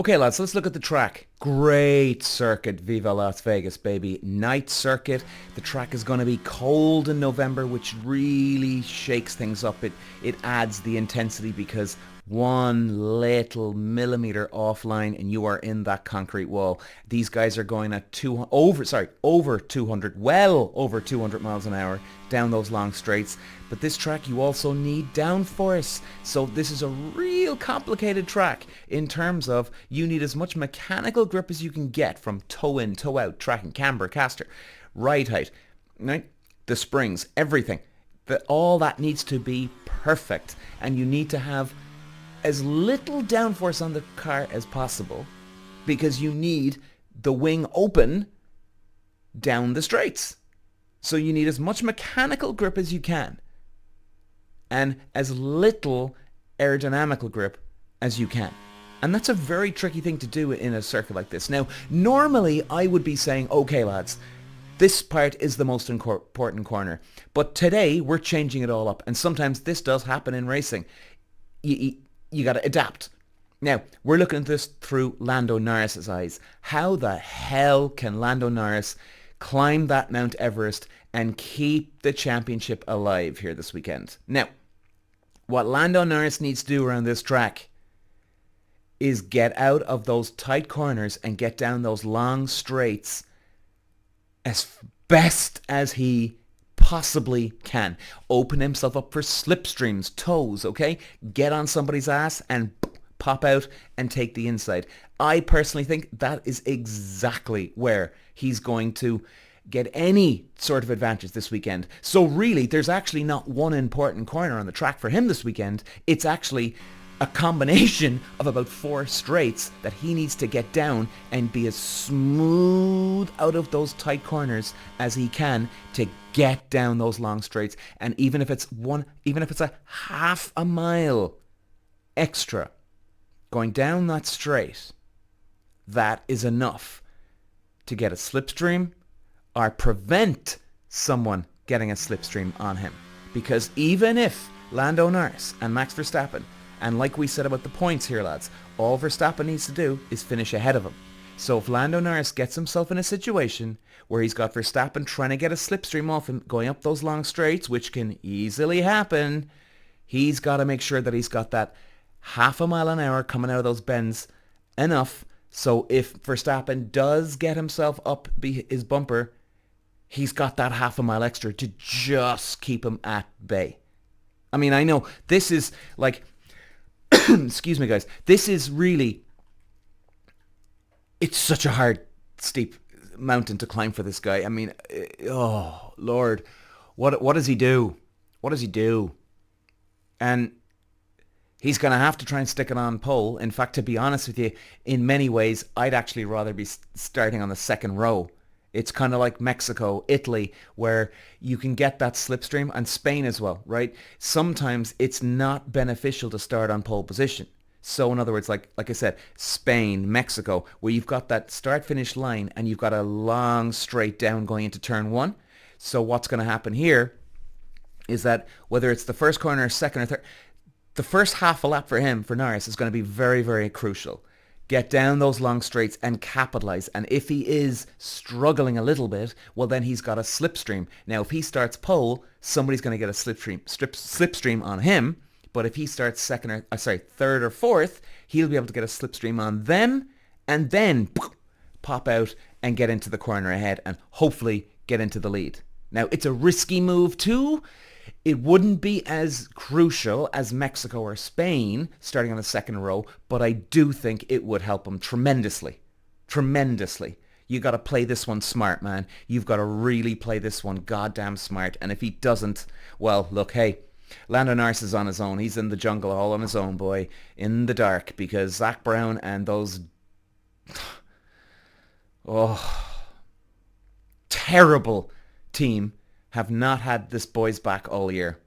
Okay, lads, let's look at the track. Great circuit, Viva Las Vegas, baby. Night circuit. The track is going to be cold in November, which really shakes things up. It adds the intensity because one little millimeter offline and you are in that concrete wall. These guys are going at over 200, well over 200 miles an hour down those long straights. But this track you also need downforce. So this is a real complicated track in terms of you need as much mechanical grip as you can get from toe in, toe out, tracking, camber, caster, ride height, right? The springs, everything. All that needs to be perfect, and you need to have as little downforce on the car as possible because you need the wing open down the straights. So you need as much mechanical grip as you can and as little aerodynamical grip as you can. And that's a very tricky thing to do in a circuit like this. Now, normally I would be saying, okay lads, this part is the most important corner. But today we're changing it all up. And sometimes this does happen in racing. You got to adapt. Now, we're looking at this through Lando Norris's eyes. How the hell can Lando Norris climb that Mount Everest and keep the championship alive here this weekend? Now, what Lando Norris needs to do around this track is get out of those tight corners and get down those long straights as best as he possibly can. Open himself up for slipstreams, toes, okay? Get on somebody's ass and pop out and take the inside. I personally think that is exactly where he's going to get any sort of advantage this weekend. So really, there's actually not one important corner on the track for him this weekend. It's actually a combination of about 4 straights that he needs to get down and be as smooth out of those tight corners as he can to get down those long straights. And even if it's a half a mile extra going down that straight, that is enough to get a slipstream or prevent someone getting a slipstream on him. Because even if Lando Norris and Max Verstappen, and like we said about the points here, lads, all Verstappen needs to do is finish ahead of him. So if Lando Norris gets himself in a situation where he's got Verstappen trying to get a slipstream off him, going up those long straights, which can easily happen, he's got to make sure that he's got that half a mile an hour coming out of those bends enough. So if Verstappen does get himself up his bumper, he's got that half a mile extra to just keep him at bay. I mean, I know this is like... excuse me, guys. This is really... It's such a hard, steep mountain to climb for this guy. I mean, oh, Lord. What does he do? What does he do? And he's going to have to try and stick it on pole. In fact, to be honest with you, in many ways, I'd actually rather be starting on the second row. It's kind of like Mexico, Italy, where you can get that slipstream, and Spain as well, right? Sometimes it's not beneficial to start on pole position. So in other words, like I said, Spain, Mexico, where you've got that start-finish line and you've got a long straight down going into turn 1. So what's going to happen here is that whether it's the first corner, second or third, the first half a lap for him, for Norris, is going to be very, very crucial. Get down those long straights and capitalize. And if he is struggling a little bit, well, then he's got a slipstream. Now, if he starts pole, somebody's going to get a slipstream on him. But if he starts third or fourth, he'll be able to get a slipstream on them and then pop out and get into the corner ahead and hopefully get into the lead. Now, it's a risky move too. It wouldn't be as crucial as Mexico or Spain starting on the second row, but I do think it would help him tremendously. Tremendously. You got to play this one smart, man. You've got to really play this one goddamn smart. And if he doesn't, well, look, hey, Lando Norris is on his own. He's in the jungle all on his own, boy, in the dark, because Zach Brown and those... terrible team have not had this boy's back all year.